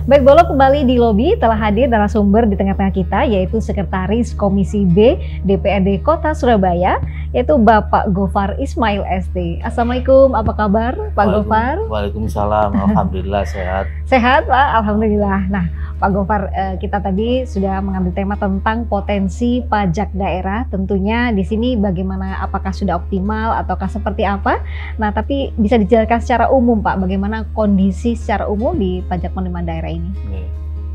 Baik, Bolo kembali di lobi, telah hadir narasumber di tengah-tengah kita, yaitu Sekretaris Komisi B DPRD Kota Surabaya, yaitu Bapak Gofar Ismail ST. Assalamualaikum, apa kabar Pak Gofar? Waalaikumsalam, alhamdulillah sehat. Sehat Pak, alhamdulillah. Nah Pak Gofar, kita tadi sudah mengambil tema tentang potensi pajak daerah. Tentunya di sini bagaimana, apakah sudah optimal ataukah seperti apa? Nah, tapi bisa dijelaskan secara umum Pak, bagaimana kondisi secara umum di pajak penerimaan daerah ini?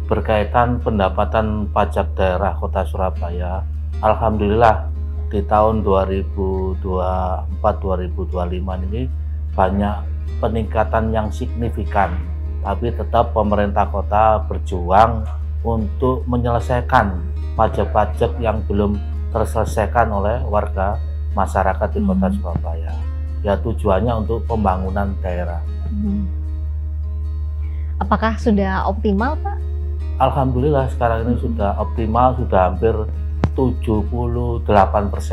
Berkaitan pendapatan pajak daerah Kota Surabaya, alhamdulillah di tahun 2024-2025 ini banyak peningkatan yang signifikan. Tapi tetap pemerintah kota berjuang untuk menyelesaikan pajak-pajak yang belum terselesaikan oleh warga masyarakat di Kota Surabaya. Ya, tujuannya untuk pembangunan daerah. Apakah sudah optimal Pak? Alhamdulillah sekarang ini sudah optimal, sudah hampir 78%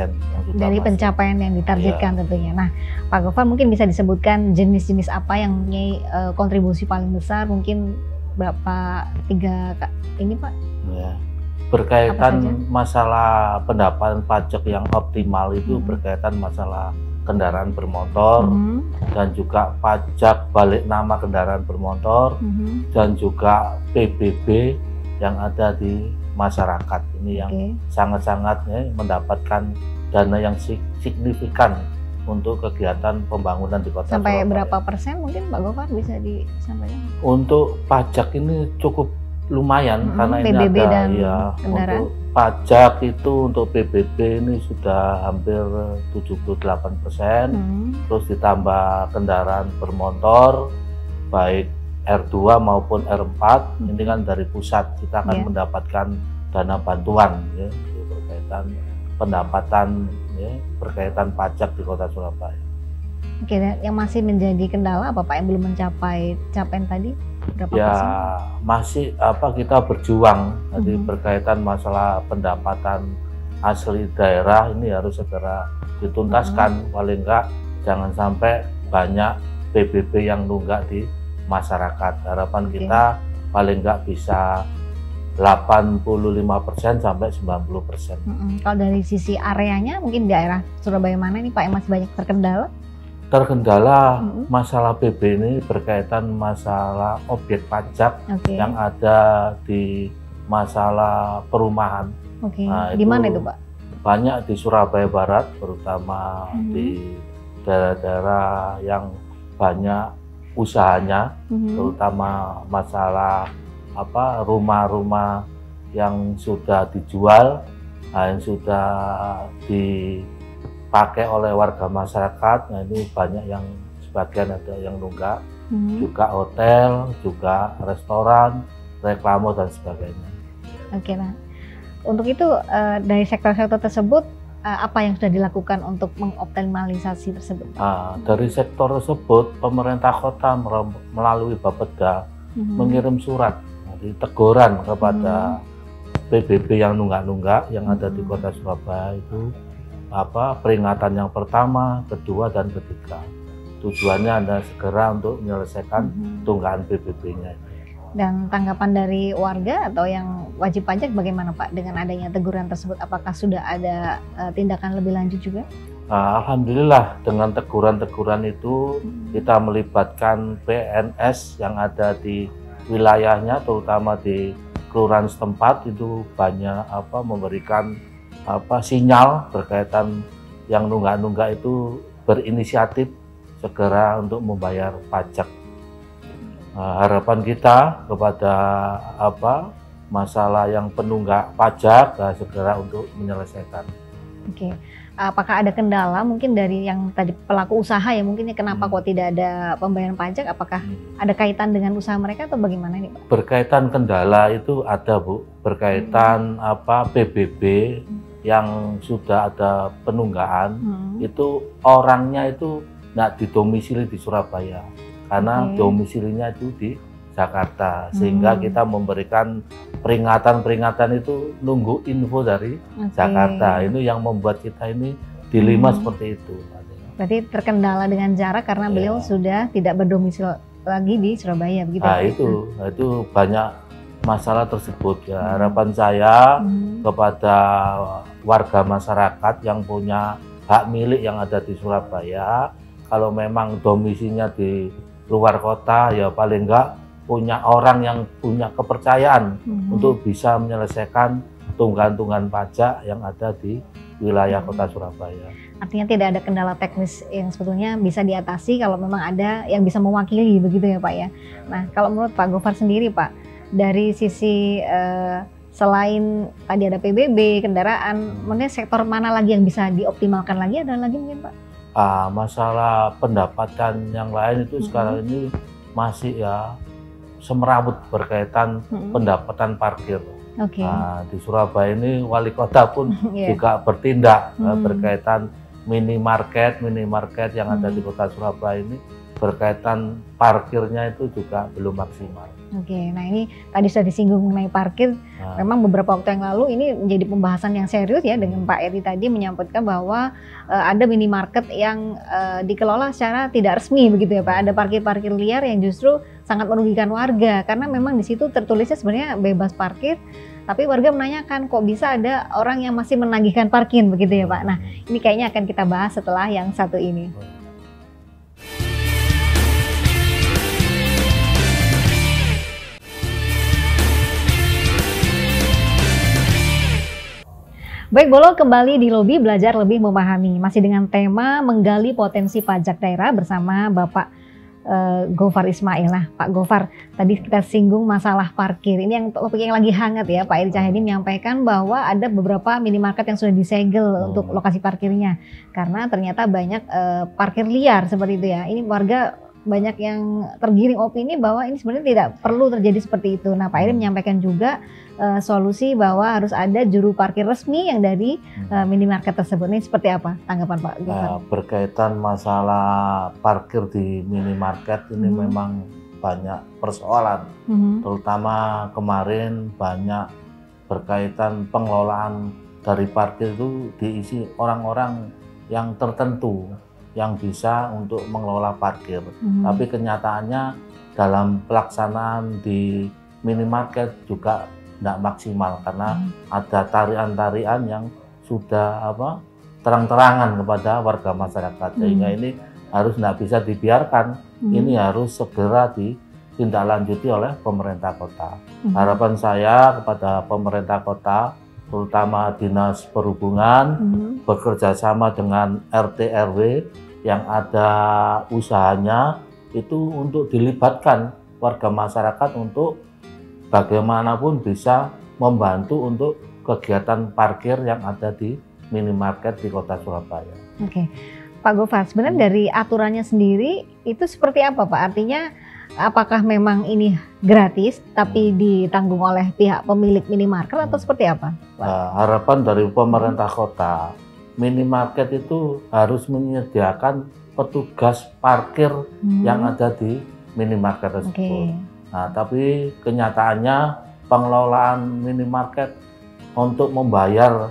yang sudah dari masuk. Pencapaian yang ditargetkan tentunya. Nah, Pak Gofar mungkin bisa disebutkan jenis-jenis apa yang mempunyai kontribusi paling besar, mungkin berapa, 3 ini Pak? Ya. Berkaitan masalah pendapatan pajak yang optimal itu berkaitan masalah kendaraan bermotor dan juga pajak balik nama kendaraan bermotor dan juga PBB yang ada di masyarakat ini yang sangat-sangat mendapatkan dana yang signifikan untuk kegiatan pembangunan di Kota Sampai Surabaya. berapa persen mungkin Pak Gofar bisa disampaikan? Untuk pajak ini cukup lumayan karena ini PBB ada dan ya kendaraan. untuk pajak itu untuk PBB ini sudah hampir 78%, terus ditambah kendaraan bermotor baik R2 maupun R4 ini kan dari pusat kita akan mendapatkan dana bantuan ya, berkaitan pendapatan ya, berkaitan pajak di Kota Surabaya. Oke, yang masih menjadi kendala apa Pak yang belum mencapai capaian tadi? Berapa persen? Masih kita berjuang jadi berkaitan masalah pendapatan asli daerah ini harus segera dituntaskan, paling enggak jangan sampai banyak PBB yang nunggak di masyarakat. Harapan kita paling enggak bisa 85% sampai 90%. Kalau dari sisi areanya mungkin daerah Surabaya mana nih Pak yang masih banyak terkendala? Terkendala masalah PB ini berkaitan masalah objek pajak yang ada di masalah perumahan. Nah, di mana itu Pak? Banyak di Surabaya Barat, terutama di daerah-daerah yang banyak usahanya, terutama masalah rumah-rumah yang sudah dijual, yang sudah dipakai oleh warga masyarakat. Nah, ini banyak yang sebagian ada yang nunggak, juga hotel, juga restoran, reklame dan sebagainya. Oke, nah untuk itu dari sektor-sektor tersebut apa yang sudah dilakukan untuk mengoptimalisasi tersebut? Dari sektor tersebut, pemerintah kota melalui Bapeda mengirim surat teguran kepada PBB yang nunggak-nunggak yang ada di Kota Surabaya itu peringatan yang pertama, kedua, dan ketiga. Tujuannya adalah segera untuk menyelesaikan tunggakan PBB-nya. Dan tanggapan dari warga atau yang wajib pajak bagaimana Pak dengan adanya teguran tersebut? Apakah sudah ada tindakan lebih lanjut juga? Alhamdulillah dengan teguran-teguran itu kita melibatkan PNS yang ada di wilayahnya, terutama di kelurahan setempat itu banyak memberikan sinyal berkaitan yang nunggak-nunggak itu berinisiatif segera untuk membayar pajak. Harapan kita kepada masalah yang penunggak pajak segera untuk menyelesaikan. Oke. Apakah ada kendala mungkin dari yang tadi pelaku usaha ya mungkin kenapa kok tidak ada pembayaran pajak? Apakah ada kaitan dengan usaha mereka atau bagaimana nih Pak? Berkaitan kendala itu ada Bu, berkaitan PBB yang sudah ada penunggaan itu orangnya itu nggak didomisili di Surabaya karena domisilinya itu di Jakarta, sehingga kita memberikan peringatan-peringatan itu nunggu info dari Jakarta. Itu yang membuat kita ini dilema seperti itu. Berarti terkendala dengan jarak karena beliau sudah tidak berdomisili lagi di Surabaya begitu. Nah, itu banyak masalah tersebut ya. Harapan saya kepada warga masyarakat yang punya hak milik yang ada di Surabaya, kalau memang domisilinya di luar kota, ya paling enggak punya orang yang punya kepercayaan untuk bisa menyelesaikan tunggakan pajak yang ada di wilayah kota Surabaya. Artinya tidak ada kendala teknis yang sebetulnya bisa diatasi kalau memang ada yang bisa mewakili begitu ya Pak ya. Nah kalau menurut Pak Gofar sendiri Pak, dari sisi selain tadi ada PBB, kendaraan, mungkin sektor mana lagi yang bisa dioptimalkan lagi, ada lagi mungkin Pak? Masalah pendapatan yang lain itu sekarang ini masih ya semerawut berkaitan pendapatan parkir. Nah, di Surabaya ini wali kota pun juga bertindak berkaitan minimarket yang ada di kota Surabaya ini, berkaitan parkirnya itu juga belum maksimal. Nah ini tadi sudah disinggung mengenai parkir. Memang beberapa waktu yang lalu ini menjadi pembahasan yang serius ya, dengan Pak Eri tadi menyampaikan bahwa ada minimarket yang dikelola secara tidak resmi begitu ya Pak. Ada parkir-parkir liar yang justru sangat merugikan warga, karena memang di situ tertulisnya sebenarnya bebas parkir, tapi warga menanyakan kok bisa ada orang yang masih menagihkan parkir begitu ya Pak. Nah ini kayaknya akan kita bahas setelah yang satu ini. Baik, Bolo kembali di lobi belajar lebih memahami, masih dengan tema menggali potensi pajak daerah bersama Bapak Gofar Ismail. Nah, Pak Gofar, tadi kita singgung masalah parkir. Ini yang topik yang lagi hangat ya. Pak Eri Cahyadi menyampaikan bahwa ada beberapa minimarket yang sudah disegel untuk lokasi parkirnya karena ternyata banyak parkir liar seperti itu ya. Ini warga banyak yang tergiring opini bahwa ini sebenarnya tidak perlu terjadi seperti itu. Nah, Pak Eri menyampaikan juga solusi bahwa harus ada juru parkir resmi yang dari minimarket tersebut. Ini seperti apa tanggapan Pak Gofar? Berkaitan masalah parkir di minimarket ini memang banyak persoalan, terutama kemarin banyak berkaitan pengelolaan dari parkir itu diisi orang-orang yang tertentu yang bisa untuk mengelola parkir. Tapi kenyataannya dalam pelaksanaan di minimarket juga tidak maksimal karena ada tarian-tarian yang sudah terang-terangan kepada warga masyarakat, sehingga ini harus tidak bisa dibiarkan. Ini harus segera ditindaklanjuti oleh pemerintah kota. Harapan saya kepada pemerintah kota, terutama Dinas Perhubungan, bekerja sama dengan RT RW yang ada usahanya itu untuk dilibatkan warga masyarakat untuk bagaimanapun bisa membantu untuk kegiatan parkir yang ada di minimarket di kota Surabaya. Pak Gofar, sebenarnya dari aturannya sendiri itu seperti apa Pak? Artinya apakah memang ini gratis tapi ditanggung oleh pihak pemilik minimarket atau seperti apa Pak? Harapan dari pemerintah kota, minimarket itu harus menyediakan petugas parkir yang ada di minimarket tersebut. Nah, tapi kenyataannya pengelolaan minimarket untuk membayar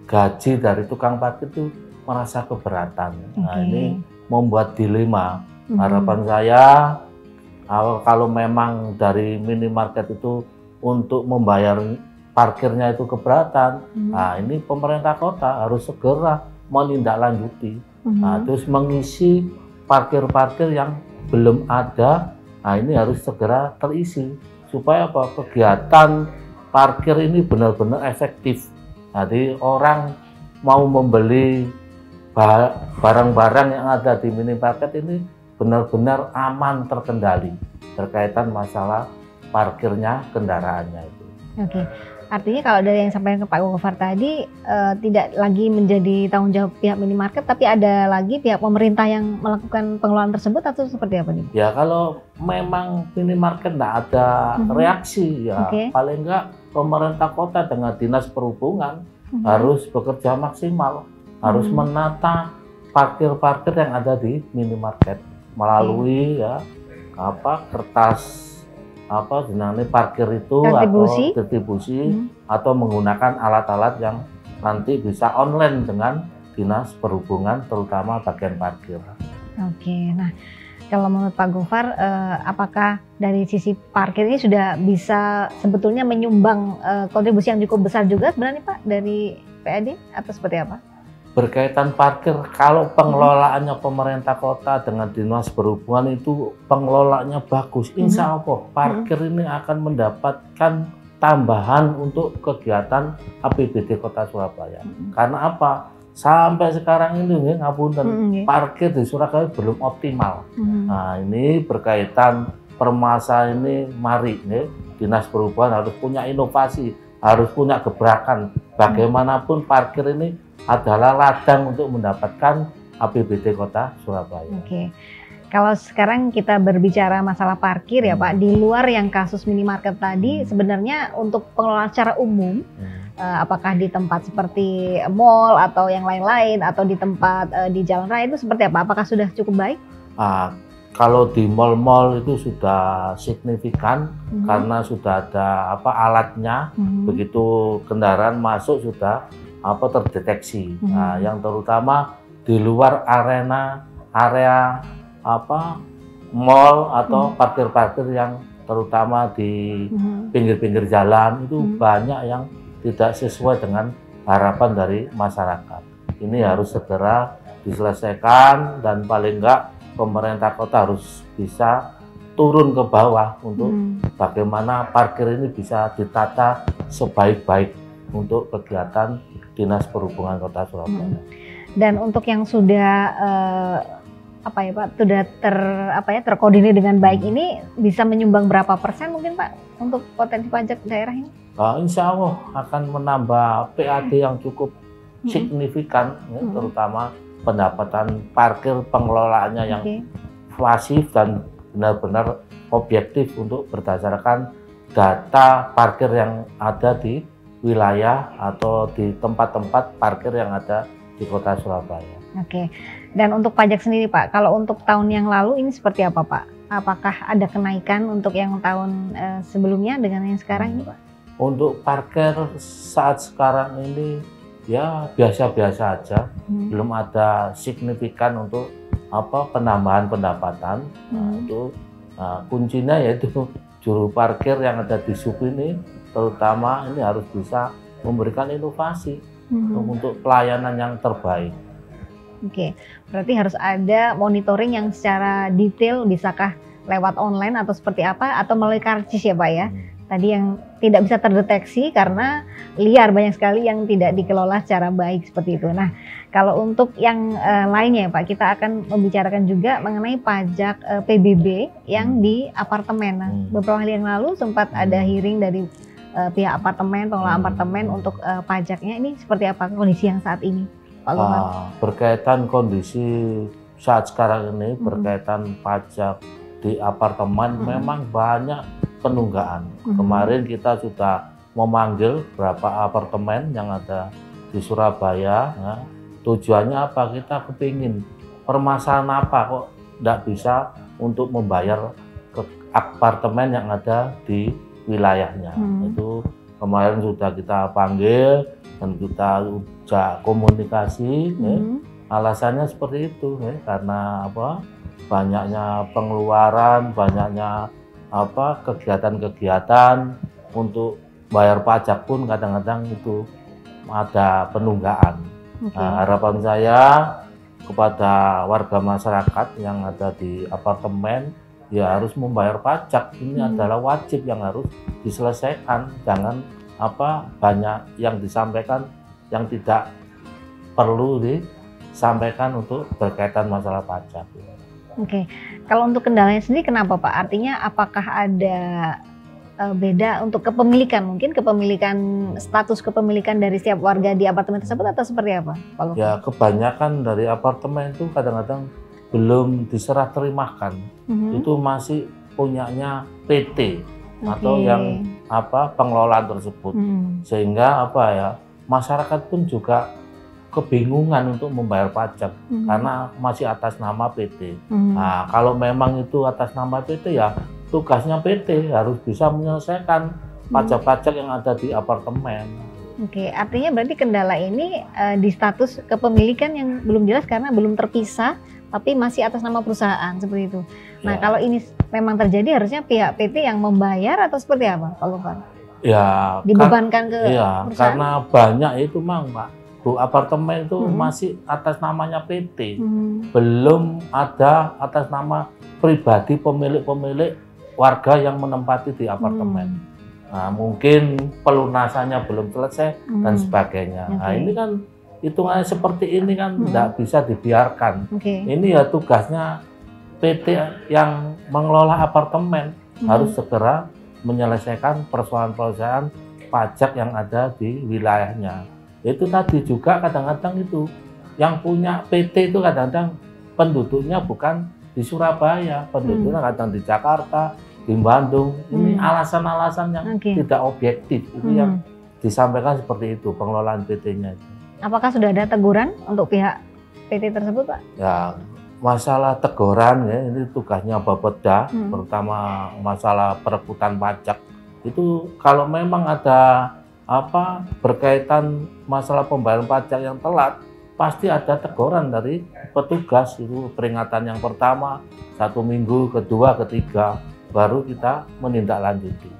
gaji dari tukang parkir itu merasa keberatan. Nah, ini membuat dilema. Harapan saya kalau memang dari minimarket itu untuk membayar parkirnya itu keberatan, nah ini pemerintah kota harus segera menindaklanjuti. Nah, terus mengisi parkir-parkir yang belum ada. Nah, ini harus segera terisi supaya kegiatan parkir ini benar-benar efektif. Jadi orang mau membeli barang-barang yang ada di minimarket ini benar-benar aman, terkendali berkaitan masalah parkirnya, kendaraannya itu. Artinya kalau dari yang disampaikan ke Pak Gofar tadi tidak lagi menjadi tanggung jawab pihak minimarket, tapi ada lagi pihak pemerintah yang melakukan pengelolaan tersebut atau seperti apa nih? Ya kalau memang minimarket tidak ada reaksi ya paling enggak pemerintah kota dengan Dinas Perhubungan harus bekerja maksimal, harus menata parkir-parkir yang ada di minimarket melalui kertas parkir itu retribusi. atau distribusi atau menggunakan alat-alat yang nanti bisa online dengan Dinas Perhubungan, terutama bagian parkir. Nah Kalau menurut Pak Gofar, apakah dari sisi parkir ini sudah bisa sebetulnya menyumbang kontribusi yang cukup besar juga sebenarnya Pak dari PAD atau seperti apa? Berkaitan parkir, kalau pengelolaannya pemerintah kota dengan dinas perhubungan itu pengelolaannya bagus, insya Allah parkir ini akan mendapatkan tambahan untuk kegiatan APBD Kota Surabaya. Karena apa? Sampai sekarang ini ngapunten, parkir di Surabaya belum optimal. Nah, ini berkaitan permasalahan ini, mari dinas perhubungan harus punya inovasi, harus punya gebrakan. Bagaimanapun parkir ini adalah ladang untuk mendapatkan APBD Kota Surabaya. Oke. Kalau sekarang kita berbicara masalah parkir ya Pak, di luar yang kasus minimarket tadi, sebenarnya untuk pengelolaan secara umum, apakah di tempat seperti mall atau yang lain-lain, atau di tempat di jalan raya itu seperti apa? Apakah sudah cukup baik? Kalau di mall-mall itu sudah signifikan karena sudah ada alatnya, begitu kendaraan masuk sudah terdeteksi. Nah, yang terutama di luar area mall atau parkir-parkir yang terutama di pinggir-pinggir jalan itu banyak yang tidak sesuai dengan harapan dari masyarakat. Ini harus segera diselesaikan dan paling enggak pemerintah kota harus bisa turun ke bawah untuk bagaimana parkir ini bisa ditata sebaik-baik untuk kegiatan Dinas Perhubungan Kota Surabaya. Dan untuk yang sudah sudah terkoordinir dengan baik ini bisa menyumbang berapa persen mungkin Pak untuk potensi pajak daerah ini? Insya Allah akan menambah PAD yang cukup signifikan, terutama pendapatan parkir pengelolaannya yang pasif dan benar-benar objektif untuk berdasarkan data parkir yang ada di wilayah atau di tempat-tempat parkir yang ada di Kota Surabaya. Oke. Dan untuk pajak sendiri Pak, kalau untuk tahun yang lalu ini seperti apa Pak? Apakah ada kenaikan untuk yang tahun sebelumnya dengan yang sekarang ini Pak? Untuk parkir saat sekarang ini ya biasa-biasa aja, belum ada signifikan untuk penambahan pendapatan. Kuncinya yaitu juru parkir yang ada di sub ini, terutama ini harus bisa memberikan inovasi untuk pelayanan yang terbaik. Oke, berarti harus ada monitoring yang secara detail, bisakah lewat online atau seperti apa, atau melalui karcis ya Pak ya? Tadi yang tidak bisa terdeteksi karena liar, banyak sekali yang tidak dikelola secara baik seperti itu. Nah, kalau untuk yang lainnya Pak, kita akan membicarakan juga mengenai pajak PBB yang di apartemen. Nah, beberapa hari yang lalu sempat ada hearing dari pihak apartemen, pengelola apartemen untuk pajaknya. Ini seperti apa kondisi yang saat ini, Pak Gofar? Berkaitan kondisi saat sekarang ini, berkaitan pajak di apartemen memang banyak penunggaan. Kemarin kita sudah memanggil beberapa apartemen yang ada di Surabaya. Ya. Tujuannya apa? Kita kepingin permasalahan apa kok tidak bisa untuk membayar ke apartemen yang ada di wilayahnya. Itu kemarin sudah kita panggil dan kita sudah komunikasi. Alasannya seperti itu, karena banyaknya pengeluaran, banyaknya kegiatan-kegiatan untuk bayar pajak pun kadang-kadang itu ada penunggaan. Nah, harapan saya kepada warga masyarakat yang ada di apartemen ya harus membayar pajak. Ini adalah wajib yang harus diselesaikan. Jangan banyak yang disampaikan yang tidak perlu disampaikan untuk berkaitan masalah pajak. Oke, kalau untuk kendalanya sendiri kenapa Pak? Artinya apakah ada beda untuk kepemilikan, mungkin status kepemilikan dari setiap warga di apartemen tersebut atau seperti apa Pak? Ya, kebanyakan dari apartemen itu kadang-kadang belum diserah terimakan. Itu masih punyanya PT atau yang pengelolaan tersebut. Sehingga masyarakat pun juga kebingungan untuk membayar pajak karena masih atas nama PT. Nah, kalau memang itu atas nama PT ya tugasnya PT harus bisa menyelesaikan pajak-pajak yang ada di apartemen. Oke, artinya berarti kendala ini di status kepemilikan yang belum jelas karena belum terpisah tapi masih atas nama perusahaan seperti itu. Nah, Ya. kalau ini memang terjadi harusnya pihak PT yang membayar atau seperti apa, Pak Gofar? Ya, Dibebankan ke iya, perusahaan? karena banyak itu Mang, Pak. Bu, apartemen itu Mhm. masih atas namanya PT. Belum ada atas nama pribadi pemilik-pemilik warga yang menempati di apartemen. Nah, mungkin pelunasannya belum selesai dan sebagainya. Nah, Oke. ini kan hitungannya seperti ini kan tidak bisa dibiarkan. Oke. Ini ya tugasnya PT yang mengelola apartemen harus segera menyelesaikan persoalan-persoalan pajak yang ada di wilayahnya. Itu tadi juga kadang-kadang itu yang punya PT itu kadang-kadang penduduknya bukan di Surabaya, penduduknya kadang di Jakarta, di Bandung. Ini alasan-alasan yang Oke. tidak objektif itu yang disampaikan seperti itu pengelolaan PT-nya. Apakah sudah ada teguran untuk pihak PT tersebut, Pak? Ya, masalah teguran ya ini tugasnya Bapeda, terutama masalah perekrutan pajak. Itu kalau memang ada apa berkaitan masalah pembayaran pajak yang telat, pasti ada teguran dari petugas. Itu peringatan yang pertama, 1 minggu, kedua, ketiga, baru kita menindaklanjuti.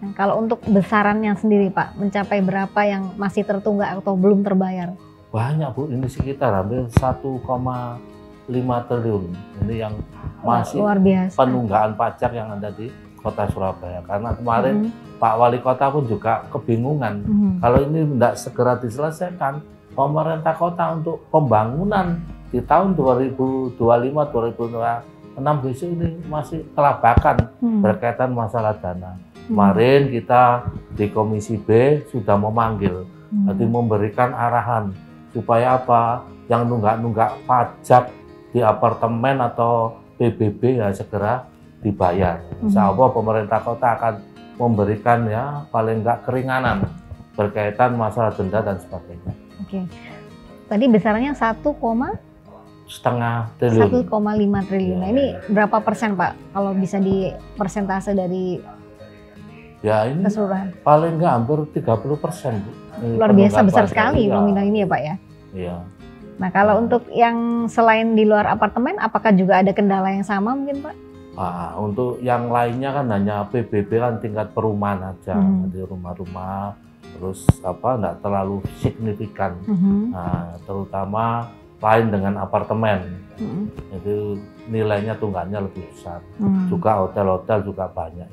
Nah, kalau untuk besarannya sendiri, Pak, mencapai berapa yang masih tertunggak atau belum terbayar? Banyak Bu, ini sekitar hampir 1,5 triliun. Ini yang masih Luar biasa. penunggaan pajak yang ada di Kota Surabaya. Karena kemarin Pak Wali Kota pun juga kebingungan. Kalau ini tidak segera diselesaikan, pemerintah kota untuk pembangunan di tahun 2025-2026 besok ini masih kelabakan berkaitan masalah dana. Kemarin kita di Komisi B sudah memanggil, jadi memberikan arahan supaya apa yang nunggak-nunggak pajak di apartemen atau PBB ya segera dibayar. Insya Allah pemerintah kota akan memberikan ya paling enggak keringanan berkaitan masalah denda dan sebagainya. Oke. Tadi besarannya 1,5 triliun. triliun. Nah, ini berapa persen, Pak? Kalau bisa di persentase dari Ya ini keseluruhan. paling enggak hampir 30%. Luar biasa besar sekali nominal ini ya, Pak ya. Iya. Nah, kalau untuk yang selain di luar apartemen, apakah juga ada kendala yang sama mungkin, Pak? Nah, untuk yang lainnya kan hanya PBB kan tingkat perumahan aja, di rumah-rumah, terus apa enggak terlalu signifikan. Nah, terutama lain dengan apartemen, itu nilainya tunggakannya lebih besar. Juga hotel-hotel juga banyak.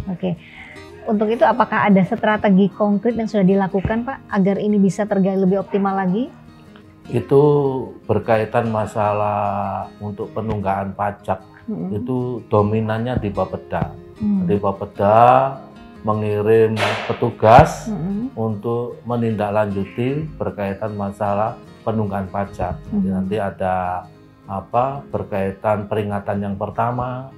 Oke. Untuk itu apakah ada strategi konkret yang sudah dilakukan, Pak, agar ini bisa tergali lebih optimal lagi? Itu berkaitan masalah untuk penunggaan pajak, itu dominannya di Bapeda. Di Bapeda mengirim petugas untuk menindaklanjuti berkaitan masalah penunggaan pajak. Jadi nanti ada apa berkaitan peringatan yang pertama,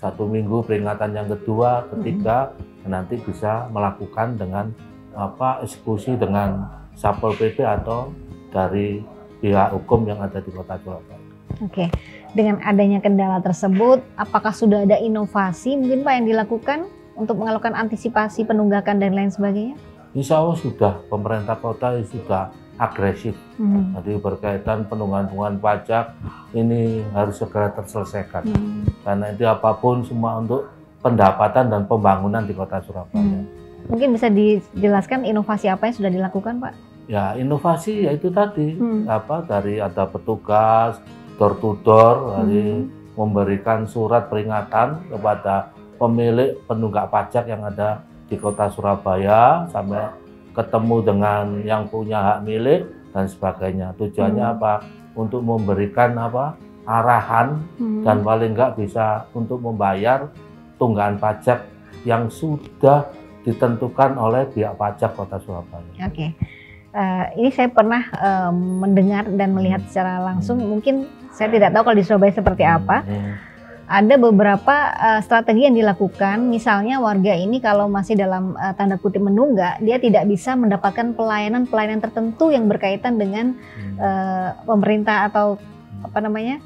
1 minggu, peringatan yang kedua, ketiga, nanti bisa melakukan dengan apa eksekusi dengan Satpol PP atau dari pihak hukum yang ada di Kota Surabaya. Oke, dengan adanya kendala tersebut, apakah sudah ada inovasi mungkin Pak yang dilakukan untuk melakukan antisipasi penunggakan dan lain sebagainya? Insya Allah sudah, pemerintah kota sudah agresif. Jadi berkaitan penunggakan pajak ini harus segera terselesaikan. Karena itu apapun semua untuk pendapatan dan pembangunan di Kota Surabaya. Mungkin bisa dijelaskan inovasi apa yang sudah dilakukan, Pak? Ya, inovasi yaitu tadi apa dari ada petugas door to door, dari memberikan surat peringatan kepada pemilik penunggak pajak yang ada di Kota Surabaya sampai ketemu dengan yang punya hak milik dan sebagainya. Tujuannya apa? Untuk memberikan apa? Arahan dan paling enggak bisa untuk membayar tunggakan pajak yang sudah ditentukan oleh pihak pajak Kota Surabaya. Oke. Ini saya pernah mendengar dan melihat secara langsung. Mungkin saya tidak tahu kalau di Surabaya seperti apa. Ada beberapa strategi yang dilakukan. Misalnya warga ini kalau masih dalam tanda kutip menunggak, dia tidak bisa mendapatkan pelayanan tertentu yang berkaitan dengan pemerintah atau apa namanya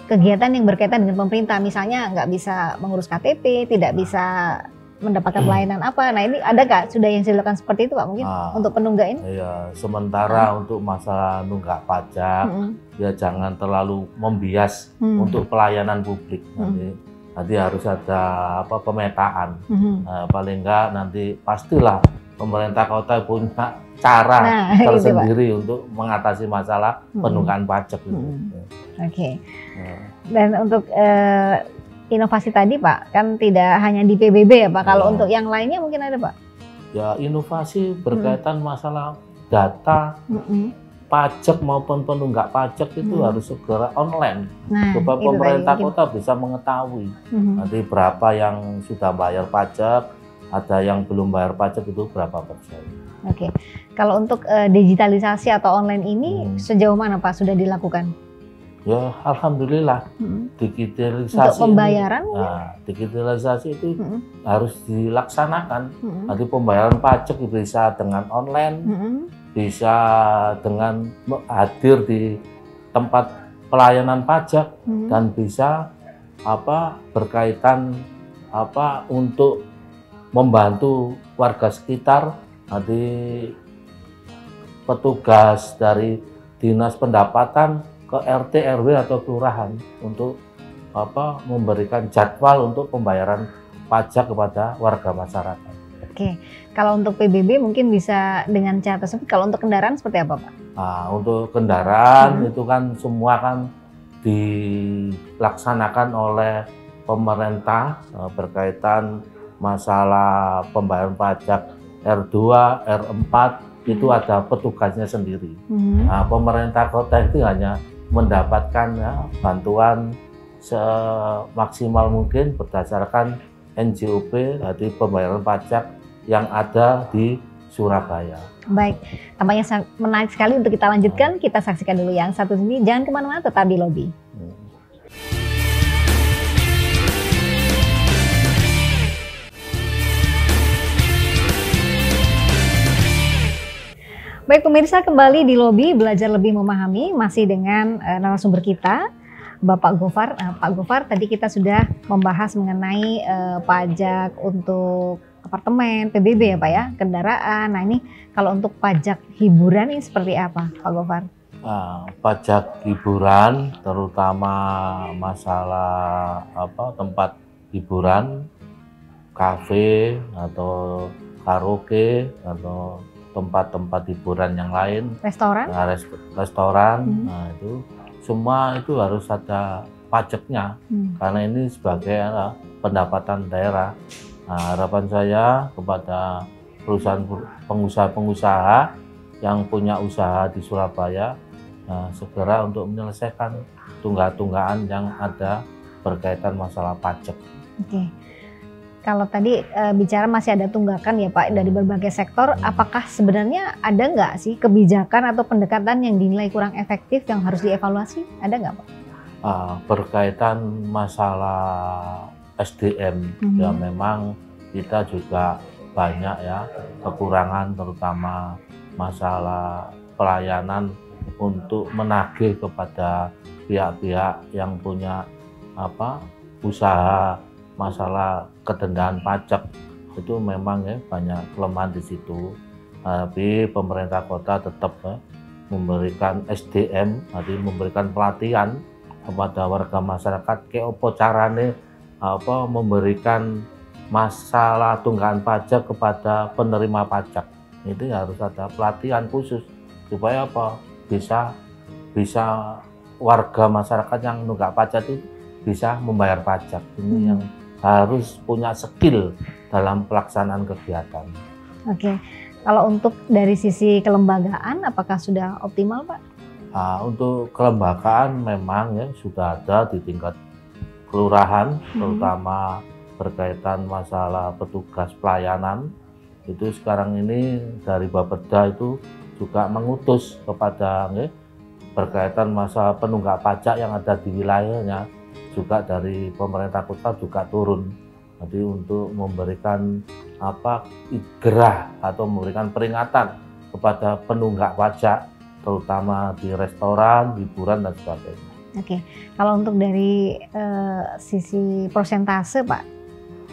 kegiatan yang berkaitan dengan pemerintah. Misalnya nggak bisa mengurus KTP, tidak bisa mendapatkan pelayanan apa. Nah ini ada nggak sudah yang dilakukan seperti itu Pak mungkin untuk penunggak ini? Iya, sementara untuk masalah nunggak pajak ya jangan terlalu membias untuk pelayanan publik. Nanti harus ada pemetaan. Paling enggak nanti pastilah pemerintah kota punya cara tersendiri untuk mengatasi masalah penunggakan pajak itu. Oke. Dan untuk inovasi tadi Pak, kan tidak hanya di PBB ya Pak, kalau untuk yang lainnya mungkin ada Pak? Ya inovasi berkaitan masalah data, pajak maupun penunggak pajak itu harus segera online. Supaya pemerintah kota bisa mengetahui nanti berapa yang sudah bayar pajak, ada yang belum bayar pajak itu berapa persen. Oke, kalau untuk digitalisasi atau online ini sejauh mana Pak sudah dilakukan? Ya, alhamdulillah digitalisasi. Untuk pembayaran? Digitalisasi itu harus dilaksanakan. Nanti pembayaran pajak bisa dengan online, bisa dengan hadir di tempat pelayanan pajak, dan bisa berkaitan untuk membantu warga sekitar. Nanti petugas dari dinas pendapatan ke RT, RW atau kelurahan untuk memberikan jadwal untuk pembayaran pajak kepada warga masyarakat. Oke, kalau untuk PBB mungkin bisa dengan cara tersebut. Kalau untuk kendaraan seperti apa Pak? Nah, untuk kendaraan itu kan semua kan dilaksanakan oleh pemerintah berkaitan masalah pembayaran pajak R2, R4 itu ada petugasnya sendiri. Nah, pemerintah kota itu hanya mendapatkan bantuan semaksimal mungkin berdasarkan NJOP, jadi pembayaran pajak yang ada di Surabaya. Baik, tampaknya sangat menarik sekali untuk kita lanjutkan. Kita saksikan dulu yang satu ini. Jangan kemana-mana, tetap di lobi. Baik pemirsa, kembali di lobi belajar lebih memahami masih dengan narasumber kita Bapak Gofar. Pak Gofar, tadi kita sudah membahas mengenai pajak untuk apartemen, PBB ya Pak ya, kendaraan. Nah ini kalau untuk pajak hiburan ini seperti apa Pak Gofar? Pajak hiburan terutama masalah tempat hiburan, kafe atau karaoke atau tempat-tempat hiburan yang lain, restoran, nah itu semua itu harus ada pajaknya karena ini sebagai pendapatan daerah. Nah, harapan saya kepada perusahaan pengusaha yang punya usaha di Surabaya segera untuk menyelesaikan tunggakan yang ada berkaitan masalah pajak. Oke. Kalau tadi bicara masih ada tunggakan ya Pak dari berbagai sektor, apakah sebenarnya ada nggak sih kebijakan atau pendekatan yang dinilai kurang efektif yang harus dievaluasi? Ada nggak Pak? Berkaitan masalah SDM ya memang kita juga banyak ya kekurangan terutama masalah pelayanan untuk menagih kepada pihak-pihak yang punya usaha masalah kedendaan pajak itu memang ya banyak kelemahan di situ. Tapi pemerintah kota tetap memberikan SDM, jadi memberikan pelatihan kepada warga masyarakat ke opo carane memberikan masalah tunggakan pajak kepada penerima pajak. Itu harus ada pelatihan khusus supaya bisa warga masyarakat yang nunggak pajak itu bisa membayar pajak. Ini yang harus punya skill dalam pelaksanaan kegiatan. Oke, kalau untuk dari sisi kelembagaan, apakah sudah optimal, Pak? Untuk kelembagaan memang ya sudah ada di tingkat kelurahan, terutama berkaitan masalah petugas pelayanan. Itu sekarang ini dari Bapeda itu juga mengutus kepada berkaitan masalah penunggak pajak yang ada di wilayahnya. Juga dari pemerintah kota juga turun, jadi untuk memberikan gerah atau memberikan peringatan kepada penunggak pajak, terutama di restoran, hiburan dan sebagainya. Oke, kalau untuk dari sisi persentase Pak,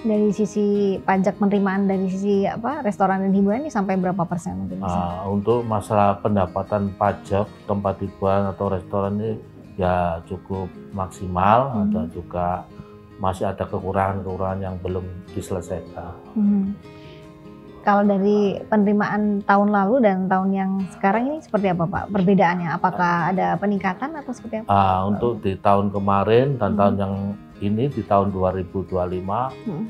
dari sisi pajak penerimaan dari sisi restoran dan hiburan ini sampai berapa persen mungkin bisa? Untuk masalah pendapatan pajak tempat hiburan atau restoran ini ya cukup maksimal, ada juga masih ada kekurangan-kekurangan yang belum diselesaikan. Kalau dari penerimaan tahun lalu dan tahun yang sekarang ini seperti apa Pak perbedaannya? Apakah ada peningkatan atau seperti apa? Untuk di tahun kemarin dan tahun yang ini di tahun 2025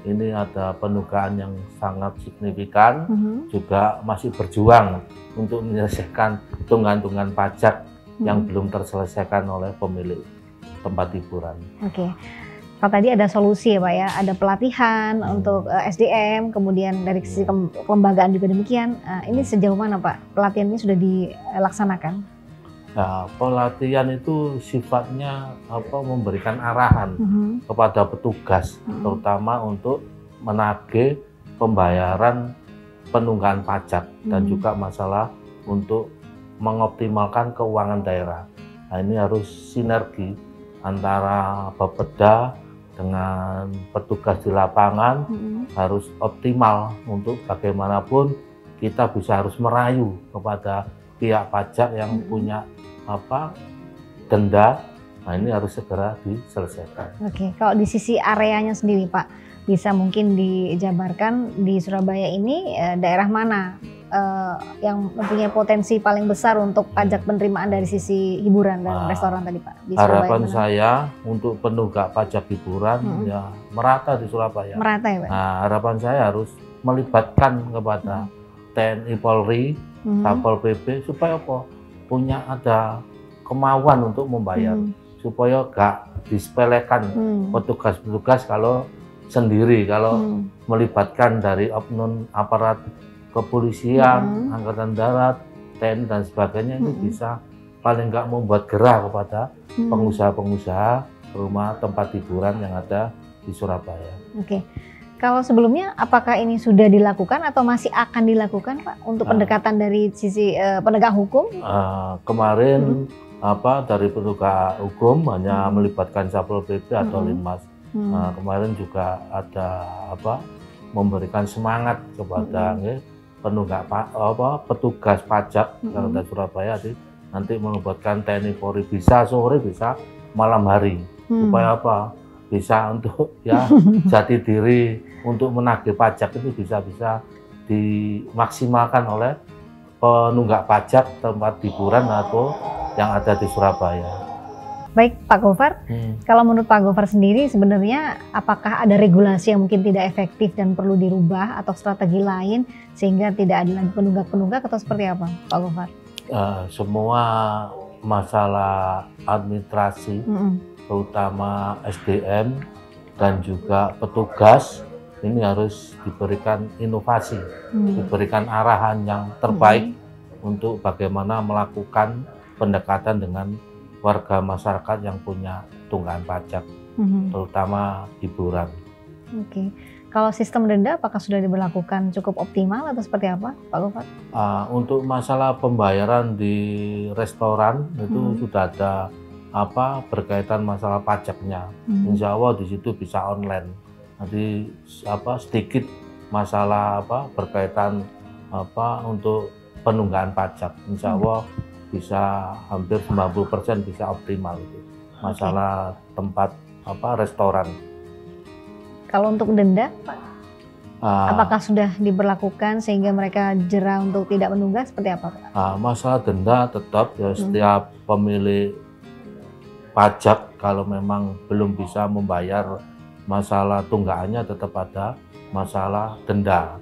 ini ada penunggakan yang sangat signifikan, juga masih berjuang untuk menyelesaikan tunggakan-tunggakan pajak yang belum terselesaikan oleh pemilik tempat hiburan. Oke. Kalau tadi ada solusi ya Pak ya, ada pelatihan untuk SDM, kemudian dari sisi kelembagaan juga demikian. Ini sejauh mana Pak pelatihan ini sudah dilaksanakan? Nah, pelatihan itu sifatnya memberikan arahan kepada petugas, terutama untuk menagih pembayaran penunggakan pajak dan juga masalah untuk mengoptimalkan keuangan daerah. Nah, ini harus sinergi antara Bapeda dengan petugas di lapangan, harus optimal untuk bagaimanapun kita bisa harus merayu kepada pihak pajak yang punya denda. Nah, ini harus segera diselesaikan. Oke, kalau di sisi areanya sendiri Pak, bisa mungkin dijabarkan di Surabaya ini daerah mana yang mempunyai potensi paling besar untuk pajak penerimaan dari sisi hiburan dan restoran tadi Pak? Di harapan saya untuk penunggak pajak hiburan ya merata di Surabaya. Merata ya Pak? Nah, harapan saya harus melibatkan kepada TNI Polri, Satpol PP supaya punya ada kemauan untuk membayar, supaya gak disepelekan petugas-petugas kalau sendiri, kalau melibatkan dari oknum aparat kepolisian, angkatan darat, TNI dan sebagainya, ini bisa paling nggak membuat gerah kepada pengusaha-pengusaha rumah tempat hiburan yang ada di Surabaya. Oke, kalau sebelumnya apakah ini sudah dilakukan atau masih akan dilakukan Pak untuk pendekatan dari sisi penegak hukum? Kemarin dari penegak hukum hanya melibatkan Satpol PP atau Linmas. Kemarin juga ada memberikan semangat kepada penunggak petugas pajak yang ada Surabaya, nanti melibatkan TNI Polri, bisa sore bisa malam hari, supaya bisa untuk jati diri untuk menagih pajak itu bisa dimaksimalkan oleh penunggak pajak tempat hiburan atau yang ada di Surabaya. Baik Pak Gofar, kalau menurut Pak Gofar sendiri sebenarnya apakah ada regulasi yang mungkin tidak efektif dan perlu dirubah atau strategi lain sehingga tidak ada lagi penunggak-penunggak atau seperti apa Pak Gofar? Semua masalah administrasi, terutama SDM dan juga petugas, ini harus diberikan inovasi, diberikan arahan yang terbaik untuk bagaimana melakukan pendekatan dengan warga masyarakat yang punya tunggakan pajak, terutama hiburan. Oke, kalau sistem denda apakah sudah diberlakukan cukup optimal atau seperti apa, Pak Gofar? Untuk masalah pembayaran di restoran itu sudah ada berkaitan masalah pajaknya. Insya Allah di situ bisa online. Nanti sedikit masalah berkaitan untuk penunggakan pajak. Insya Allah bisa hampir 90% bisa optimal itu masalah tempat restoran. Kalau untuk denda Pak, apakah sudah diberlakukan sehingga mereka jera untuk tidak menunggak seperti apa Pak? Masalah denda tetap ya, setiap pemilik pajak kalau memang belum bisa membayar masalah tunggakannya tetap ada masalah denda.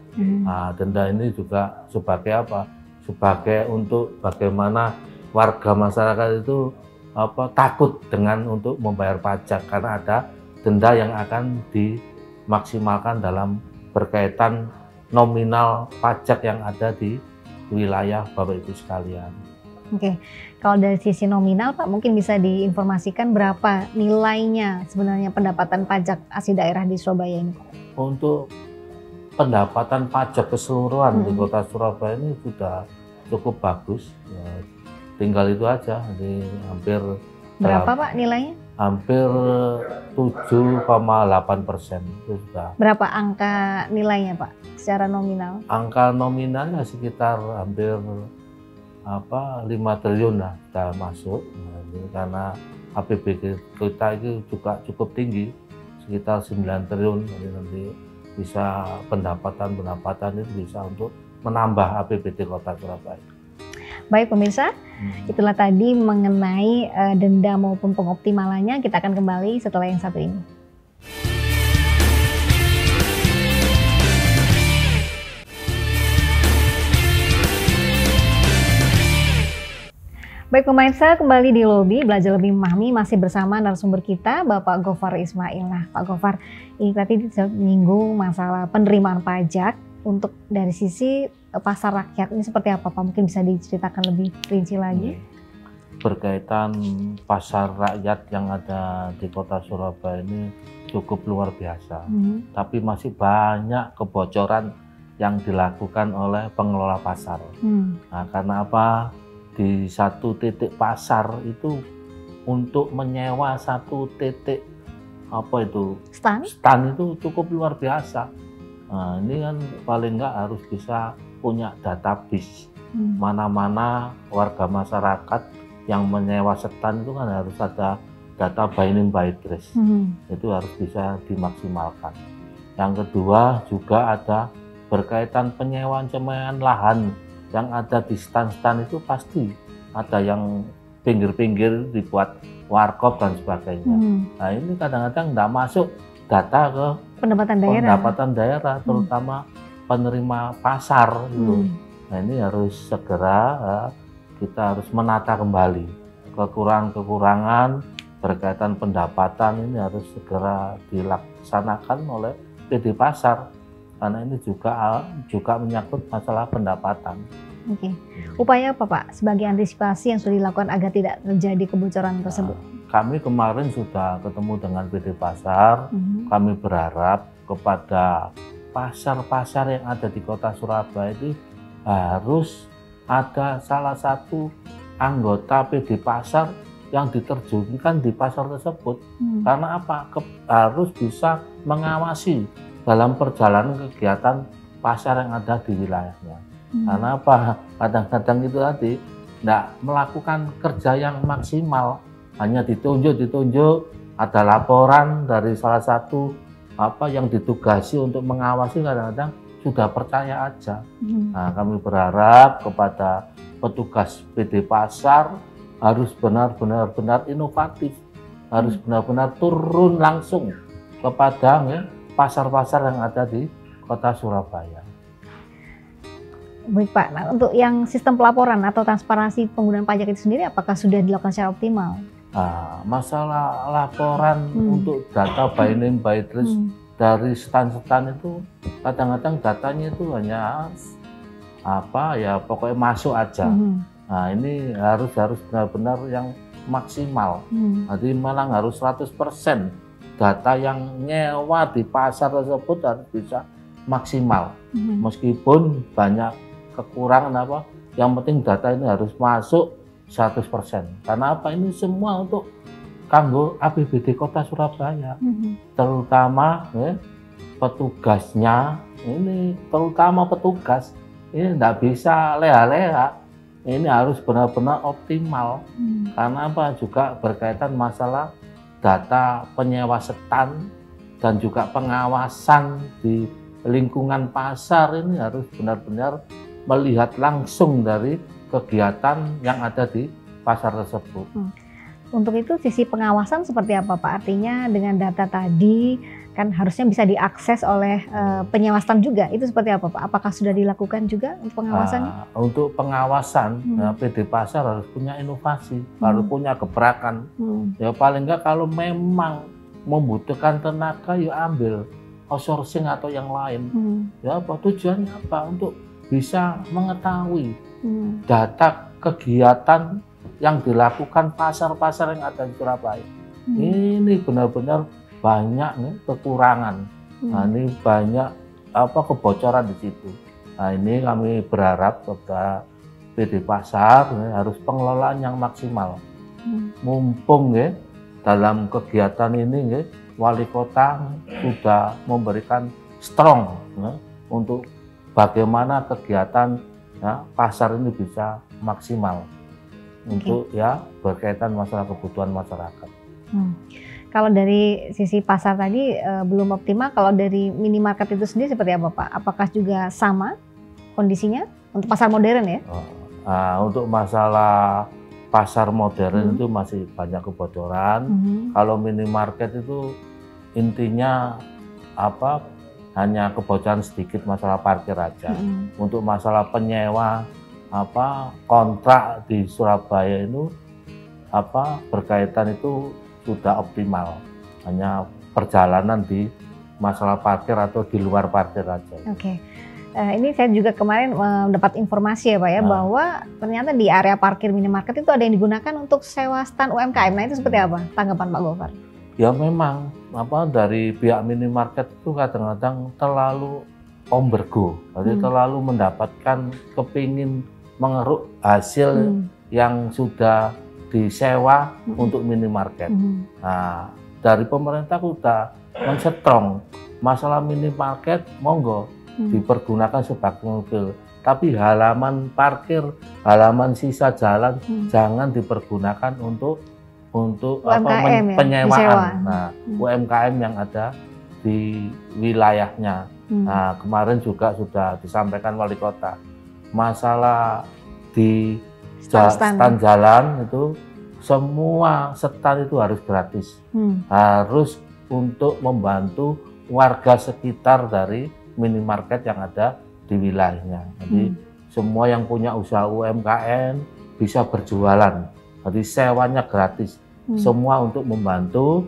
Denda ini juga sebagai sebagai untuk bagaimana warga masyarakat itu takut dengan untuk membayar pajak karena ada denda yang akan dimaksimalkan dalam berkaitan nominal pajak yang ada di wilayah Bapak Ibu sekalian. Oke, kalau dari sisi nominal Pak mungkin bisa diinformasikan berapa nilainya sebenarnya pendapatan pajak asli daerah di Surabaya ini? Untuk pendapatan pajak keseluruhan di kota Surabaya ini sudah cukup bagus, ya, tinggal itu aja, jadi hampir berapa Pak nilainya? hampir 7,8% itu sudah. Berapa angka nilainya Pak secara nominal? Angka nominalnya sekitar hampir 5 triliun lah sudah masuk. Nah, ini karena APBD kita itu juga cukup tinggi, sekitar 9 triliun. Jadi nanti bisa pendapatan itu bisa untuk menambah APBD Kota Surabaya. Baik pemirsa, itulah tadi mengenai denda maupun pengoptimalannya. Kita akan kembali setelah yang satu ini. Baik pemirsa, kembali di lobi belajar lebih memahami, masih bersama narasumber kita Bapak Gofar Ismail. Nah Pak Gofar, ini tadi menyinggung masalah penerimaan pajak untuk dari sisi pasar rakyat, ini seperti apa Pak? Mungkin bisa diceritakan lebih rinci lagi. Berkaitan pasar rakyat yang ada di Kota Surabaya ini cukup luar biasa, tapi masih banyak kebocoran yang dilakukan oleh pengelola pasar. Nah, karena apa? Di satu titik pasar itu untuk menyewa satu titik stand itu cukup luar biasa. Nah, ini kan paling nggak harus bisa punya database mana-mana warga masyarakat yang menyewa stand itu kan harus ada data by name by address. Itu harus bisa dimaksimalkan. Yang kedua juga ada berkaitan penyewaan lahan yang ada di stand-stand itu pasti ada yang pinggir-pinggir dibuat warkop dan sebagainya. Nah ini kadang-kadang nggak masuk data ke pendapatan daerah, terutama penerima pasar itu. Nah ini harus segera kita harus menata kembali kekurangan berkaitan pendapatan, ini harus segera dilaksanakan oleh PD Pasar. Karena ini juga menyangkut masalah pendapatan. Oke. Upaya apa Pak sebagai antisipasi yang sudah dilakukan agar tidak terjadi kebocoran tersebut? Kami kemarin sudah ketemu dengan PD Pasar. Kami berharap kepada pasar-pasar yang ada di Kota Surabaya itu harus ada salah satu anggota PD Pasar yang diterjunkan di pasar tersebut. Karena apa? Harus bisa mengawasi dalam perjalanan kegiatan pasar yang ada di wilayahnya. Karena apa? Kadang-kadang itu tadi tidak melakukan kerja yang maksimal, hanya ditunjuk, ada laporan dari salah satu yang ditugasi untuk mengawasi, kadang-kadang sudah percaya aja. Nah, kami berharap kepada petugas PD Pasar harus benar-benar inovatif, harus benar-benar turun langsung kepada pasar-pasar yang ada di Kota Surabaya. Baik Pak, nah, untuk yang sistem pelaporan atau transparansi penggunaan pajak itu sendiri apakah sudah dilakukan secara optimal? Nah, masalah laporan untuk data by name by address dari stand-stand itu kadang-kadang datanya itu hanya pokoknya masuk aja. Nah ini harus benar-benar yang maksimal. Jadi malah harus 100%. Data yang nyewa di pasar tersebut harus bisa maksimal. Meskipun banyak kekurangan yang penting data ini harus masuk 100%. Karena apa? Ini semua untuk kanggo APBD Kota Surabaya. Terutama petugasnya, ini terutama petugas ini tidak bisa leha-leha. Ini harus benar-benar optimal. Karena apa? Juga berkaitan masalah data penyewa stand dan juga pengawasan di lingkungan pasar, ini harus benar-benar melihat langsung dari kegiatan yang ada di pasar tersebut. Untuk itu sisi pengawasan seperti apa Pak? Artinya dengan data tadi kan harusnya bisa diakses oleh penyewa stand juga. Itu seperti apa Pak? Apakah sudah dilakukan juga untuk pengawasannya? Untuk pengawasan PD Pasar harus punya inovasi, harus punya gebrakan. Ya paling enggak kalau memang membutuhkan tenaga ya ambil outsourcing atau yang lain. Ya apa tujuannya apa? Untuk bisa mengetahui data kegiatan yang dilakukan pasar-pasar yang ada di Surabaya. Ini benar-benar banyak nih kekurangan. Nah, ini banyak kebocoran di situ. Nah, ini kami berharap kepada PD Pasar harus pengelolaan yang maksimal. Mumpung dalam kegiatan ini wali kota sudah memberikan strong untuk bagaimana kegiatan pasar ini bisa maksimal untuk berkaitan masalah kebutuhan masyarakat. Kalau dari sisi pasar tadi belum optimal, kalau dari minimarket itu sendiri seperti apa Pak? Apakah juga sama kondisinya untuk pasar modern ya? Untuk masalah pasar modern itu masih banyak kebocoran. Kalau minimarket itu intinya hanya kebocoran sedikit masalah parkir aja. Untuk masalah penyewa kontrak di Surabaya itu berkaitan itu sudah optimal. Hanya perjalanan di masalah parkir atau di luar parkir aja. Oke. Ini saya juga kemarin mendapat informasi ya Pak ya, bahwa ternyata di area parkir minimarket itu ada yang digunakan untuk sewa stand UMKM. Nah itu seperti apa tanggapan Pak Gofar? Ya memang dari pihak minimarket itu kadang-kadang terlalu ombergo, jadi terlalu mendapatkan kepingin mengeruk hasil yang sudah disewa untuk minimarket. Nah dari pemerintah sudah mensetrong masalah minimarket, monggo dipergunakan sebagai mobil, tapi halaman parkir, halaman sisa jalan jangan dipergunakan untuk UMKM, penyewaan. Nah, UMKM yang ada di wilayahnya. Nah, kemarin juga sudah disampaikan wali kota masalah di stand jalan itu semua stand itu harus gratis, harus untuk membantu warga sekitar dari minimarket yang ada di wilayahnya. Jadi semua yang punya usaha UMKM bisa berjualan. Jadi sewanya gratis. Semua untuk membantu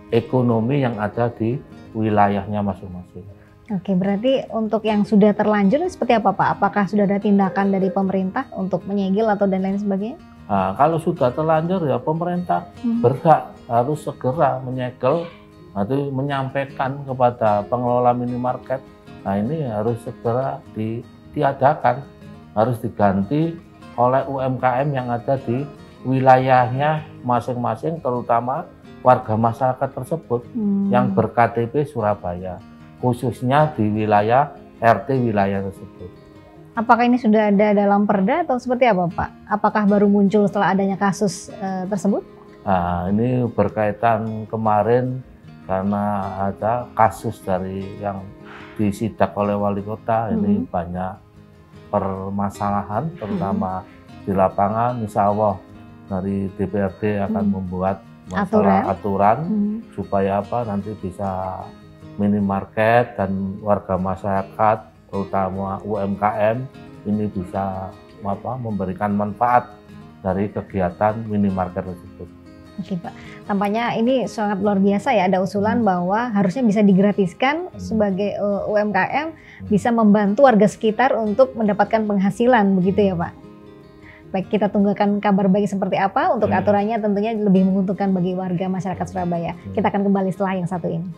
ekonomi yang ada di wilayahnya masing-masing. Oke, berarti untuk yang sudah terlanjur seperti apa Pak? Apakah sudah ada tindakan dari pemerintah untuk menyegel atau dan lain sebagainya? Nah, kalau sudah terlanjur ya pemerintah berhak harus segera menyegel, nanti menyampaikan kepada pengelola minimarket. Nah ini harus segera ditiadakan, harus diganti oleh UMKM yang ada di wilayahnya masing-masing, terutama warga masyarakat tersebut yang ber-KTP Surabaya, khususnya di wilayah RT wilayah tersebut. Apakah ini sudah ada dalam perda atau seperti apa Pak? Apakah baru muncul setelah adanya kasus tersebut? Nah, ini berkaitan kemarin karena ada kasus dari yang disidak oleh wali kota, ini banyak permasalahan, terutama di lapangan. Insya Allah dari DPRD akan membuat masalah aturan supaya nanti bisa minimarket dan warga masyarakat, terutama UMKM ini bisa memberikan manfaat dari kegiatan minimarket tersebut. Oke Pak, tampaknya ini sangat luar biasa ya, ada usulan bahwa harusnya bisa digratiskan sebagai UMKM, bisa membantu warga sekitar untuk mendapatkan penghasilan, begitu ya Pak? Baik, kita tunggukan kabar baik seperti apa, untuk aturannya tentunya lebih menguntungkan bagi warga masyarakat Surabaya. Kita akan kembali setelah yang satu ini.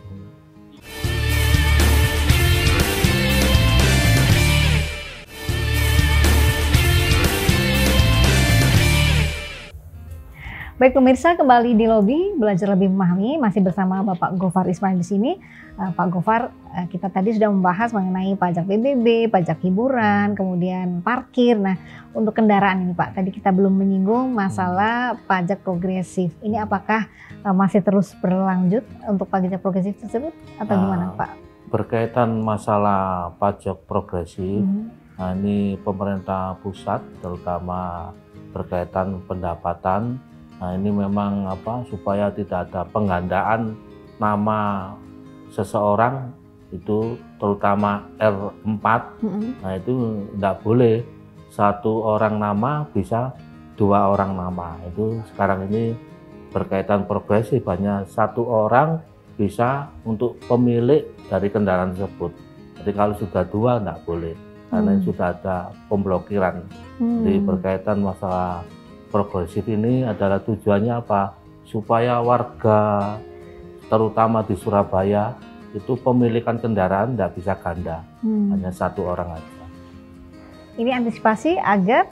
Baik pemirsa, kembali di lobi belajar lebih memahami, masih bersama Bapak Gofar Ismail di sini. Pak Gofar, kita tadi sudah membahas mengenai pajak PBB, pajak hiburan, kemudian parkir. Nah, untuk kendaraan ini Pak, tadi kita belum menyinggung masalah pajak progresif. Ini apakah masih terus berlanjut untuk pajak progresif tersebut atau gimana Pak? Berkaitan masalah pajak progresif, nah ini pemerintah pusat terutama berkaitan pendapatan. Nah ini memang supaya tidak ada penggandaan nama seseorang itu, terutama R4. Nah itu tidak boleh satu orang nama bisa dua orang nama. Itu sekarang ini berkaitan progresif, hanya satu orang bisa untuk pemilik dari kendaraan tersebut. Jadi kalau sudah dua tidak boleh, karena sudah ada pemblokiran. Jadi berkaitan masalah progresif ini adalah tujuannya apa? Supaya warga terutama di Surabaya itu pemilikan kendaraan tidak bisa ganda, hanya satu orang aja. Ini antisipasi agar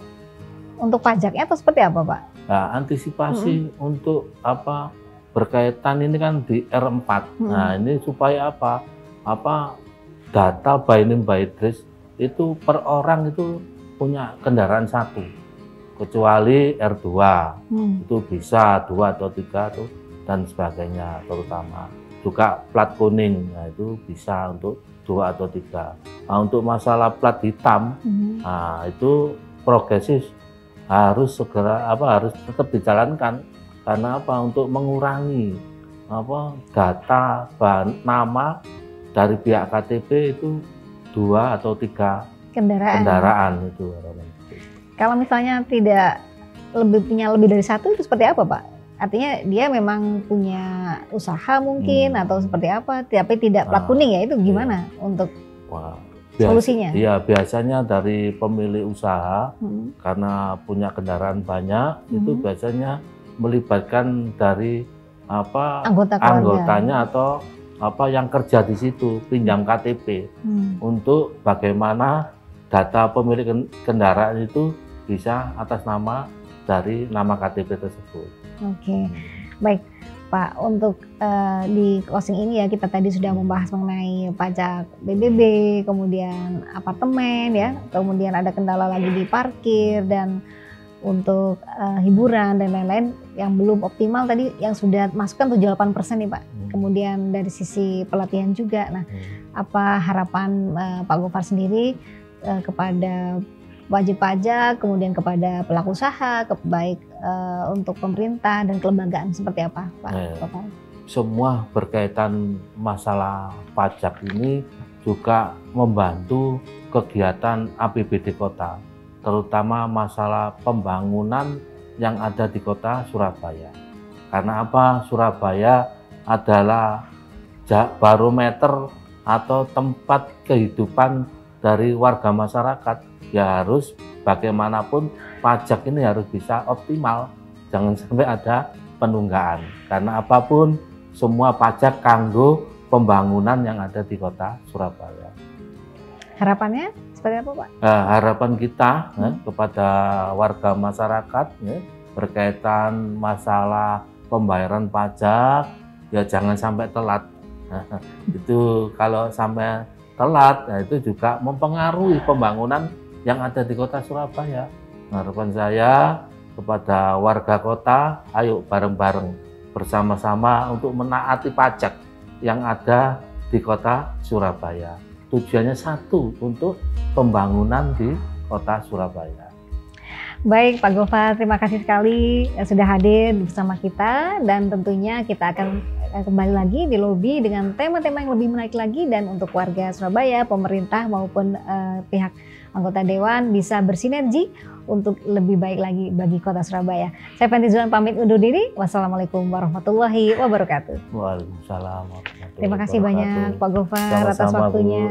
untuk pajaknya atau seperti apa Pak? Nah, antisipasi untuk berkaitan ini kan di R4. Nah, ini supaya apa? Data by name by address itu per orang itu punya kendaraan satu. Kecuali R2. Itu bisa 2 atau 3 tuh dan sebagainya, terutama juga plat kuning. Nah, itu bisa untuk 2 atau 3. Nah, untuk masalah plat hitam, nah, itu progresif harus segera harus tetap dijalankan. Karena apa? Untuk mengurangi data nama dari pihak KTP itu 2 atau 3 kendaraan itu. Kalau misalnya tidak punya lebih dari satu, itu seperti apa, Pak? Artinya dia memang punya usaha mungkin atau seperti apa, tapi tidak plat kuning ya, itu gimana untuk solusinya? Iya, biasanya dari pemilik usaha karena punya kendaraan banyak, itu biasanya melibatkan dari anggotanya atau yang kerja di situ, pinjam KTP untuk bagaimana data pemilik kendaraan itu bisa atas nama dari nama KTP tersebut. Oke, baik Pak, untuk di closing ini ya, kita tadi sudah membahas mengenai pajak BBB, kemudian apartemen ya, kemudian ada kendala lagi di parkir, dan untuk hiburan dan lain-lain yang belum optimal tadi yang sudah masukkan 78% nih Pak. Kemudian dari sisi pelatihan juga. Nah, apa harapan Pak Gofar sendiri kepada wajib pajak, kemudian kepada pelaku usaha, baik untuk pemerintah dan kelembagaan seperti apa, Pak Gofar? Semua berkaitan masalah pajak ini juga membantu kegiatan APBD kota, terutama masalah pembangunan yang ada di kota Surabaya. Karena apa? Surabaya adalah barometer atau tempat kehidupan dari warga masyarakat. Ya harus bagaimanapun pajak ini harus bisa optimal, jangan sampai ada penunggaan. Karena apapun semua pajak kanggo pembangunan yang ada di kota Surabaya. Harapannya seperti apa, Pak? Harapan kita kepada warga masyarakat berkaitan masalah pembayaran pajak, ya jangan sampai telat. Itu kalau sampai telat, nah itu juga mempengaruhi pembangunan yang ada di kota Surabaya. Harapan saya kepada warga kota, ayo bareng-bareng bersama-sama untuk menaati pajak yang ada di kota Surabaya. Tujuannya satu, untuk pembangunan di kota Surabaya. Baik Pak Gofar, terima kasih sekali sudah hadir bersama kita, dan tentunya kita akan kembali lagi di lobi dengan tema-tema yang lebih menarik lagi, dan untuk warga Surabaya, pemerintah maupun pihak anggota dewan bisa bersinergi untuk lebih baik lagi bagi kota Surabaya. Saya Fenty Zulan pamit undur diri. Wassalamualaikum warahmatullahi wabarakatuh. Waalaikumsalam warahmatullahi wabarakatuh. Terima kasih banyak Pak Gofar atas waktunya.